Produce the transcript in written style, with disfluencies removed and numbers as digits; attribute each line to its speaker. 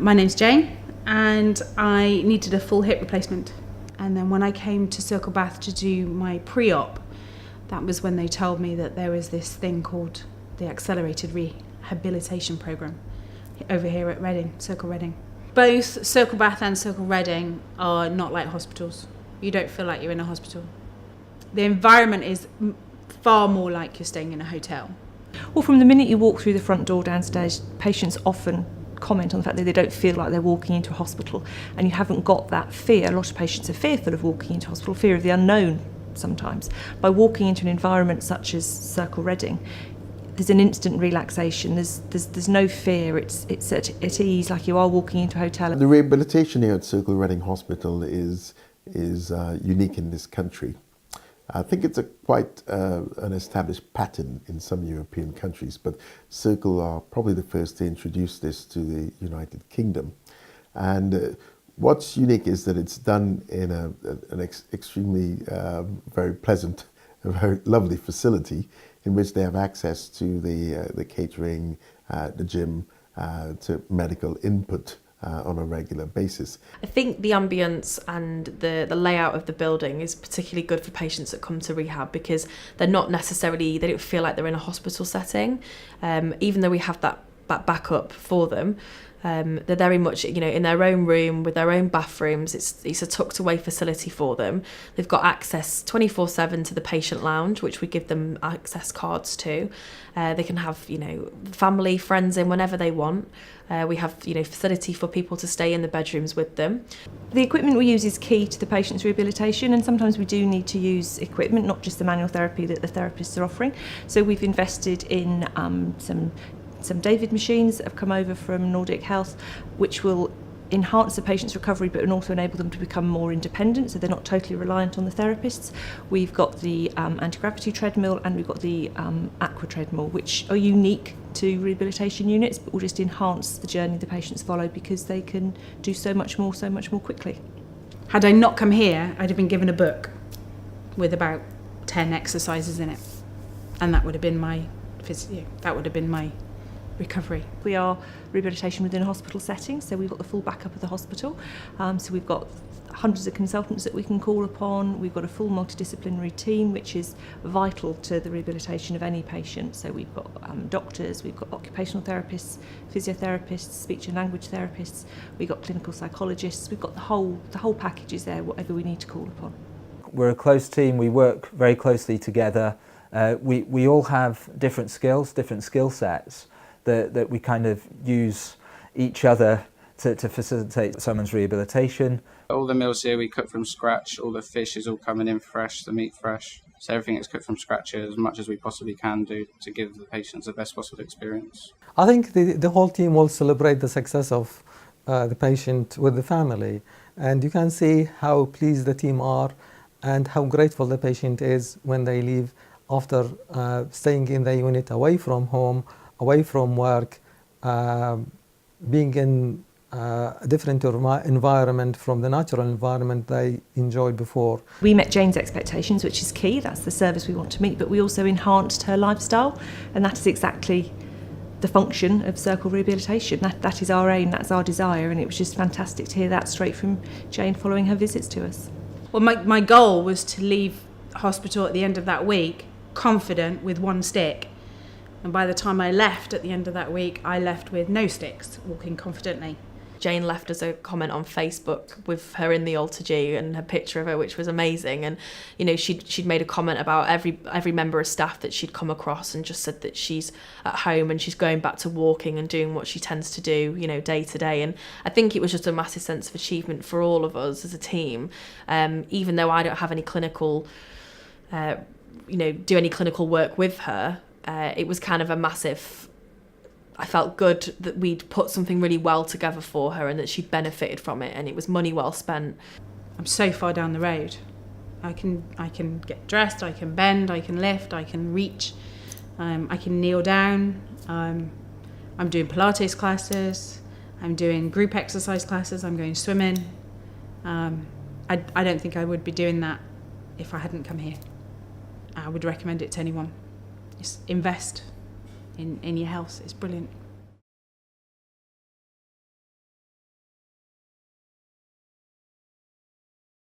Speaker 1: My name's Jane, and I needed a full hip replacement. And then when I came to Circle Bath to do my pre-op, that was when they told me that there was this thing called the Accelerated Rehabilitation Programme over here at Reading, Circle Reading. Both Circle Bath and Circle Reading are not like hospitals. You don't feel like you're in a hospital. The environment is far more like you're staying in a hotel.
Speaker 2: Well, from the minute you walk through the front door downstairs, patients often comment on the fact that they don't feel like they're walking into a hospital, and you haven't got that fear. A lot of patients are fearful of walking into hospital, fear of the unknown sometimes. By walking into an environment such as Circle Reading, there's an instant relaxation. There's no fear. It's at ease, like you are walking into a hotel.
Speaker 3: The rehabilitation here at Circle Reading Hospital is unique in this country. I think it's quite an established pattern in some European countries, but Circle are probably the first to introduce this to the United Kingdom. And what's unique is that it's done in an extremely very pleasant, a very lovely facility in which they have access to the catering, the gym, to medical input on a regular basis.
Speaker 4: I think the ambience and the layout of the building is particularly good for patients that come to rehab, because they don't feel like they're in a hospital setting, even though we have that backup for them. They're very much, in their own room with their own bathrooms. It's a tucked away facility for them. They've got access 24/7 to the patient lounge, which we give them access cards to. They can have, family, friends in whenever they want. We have, facility for people to stay in the bedrooms with them.
Speaker 2: The equipment we use is key to the patient's rehabilitation, and sometimes we do need to use equipment, not just the manual therapy that the therapists are offering. So we've invested in some David machines that have come over from Nordic Health, which will enhance the patient's recovery but also enable them to become more independent, so they're not totally reliant on the therapists. We've got the anti-gravity treadmill, and we've got the Aqua treadmill, which are unique to rehabilitation units but will just enhance the journey the patients follow, because they can do so much more quickly.
Speaker 1: Had I not come here, I'd have been given a book with about 10 exercises in it, and that would have been my physio. That would have been my recovery.
Speaker 2: We are rehabilitation within a hospital setting, so we've got the full backup of the hospital. So we've got hundreds of consultants that we can call upon. We've got a full multidisciplinary team, which is vital to the rehabilitation of any patient. So we've got doctors, we've got occupational therapists, physiotherapists, speech and language therapists, we've got clinical psychologists. We've got the whole package is there, whatever we need to call upon.
Speaker 5: We're a close team. We work very closely together. We all have different skills, different skill sets that we kind of use each other to facilitate someone's rehabilitation.
Speaker 6: All the meals here we cook from scratch. All the fish is all coming in fresh, the meat fresh. So everything is cooked from scratch here, as much as we possibly can do to give the patients the best possible experience.
Speaker 7: I think the whole team will celebrate the success of the patient with the family, and you can see how pleased the team are and how grateful the patient is when they leave after staying in the unit, away from home, away from work, being in a different environment from the natural environment they enjoyed before.
Speaker 2: We met Jane's expectations, which is key. That's the service we want to meet, but we also enhanced her lifestyle, and that is exactly the function of Circle Rehabilitation. That is our aim, that's our desire, and it was just fantastic to hear that straight from Jane following her visits to us.
Speaker 1: Well, my goal was to leave hospital at the end of that week confident with one stick. And by the time I left at the end of that week, I left with no sticks, walking confidently.
Speaker 4: Jane left us a comment on Facebook with her in the AlterG and her picture of her, which was amazing. And she'd made a comment about every member of staff that she'd come across, and just said that she's at home and she's going back to walking and doing what she tends to do, day to day. And I think it was just a massive sense of achievement for all of us as a team. Even though I don't have any clinical, do any clinical work with her, it was kind of a massive. I felt good that we'd put something really well together for her and that she'd benefited from it, and it was money well spent.
Speaker 1: I'm so far down the road. I can get dressed, I can bend, I can lift, I can reach, I can kneel down. I'm doing Pilates classes, I'm doing group exercise classes, I'm going swimming. I don't think I would be doing that if I hadn't come here. I would recommend it to anyone. Just invest in your health. It's brilliant.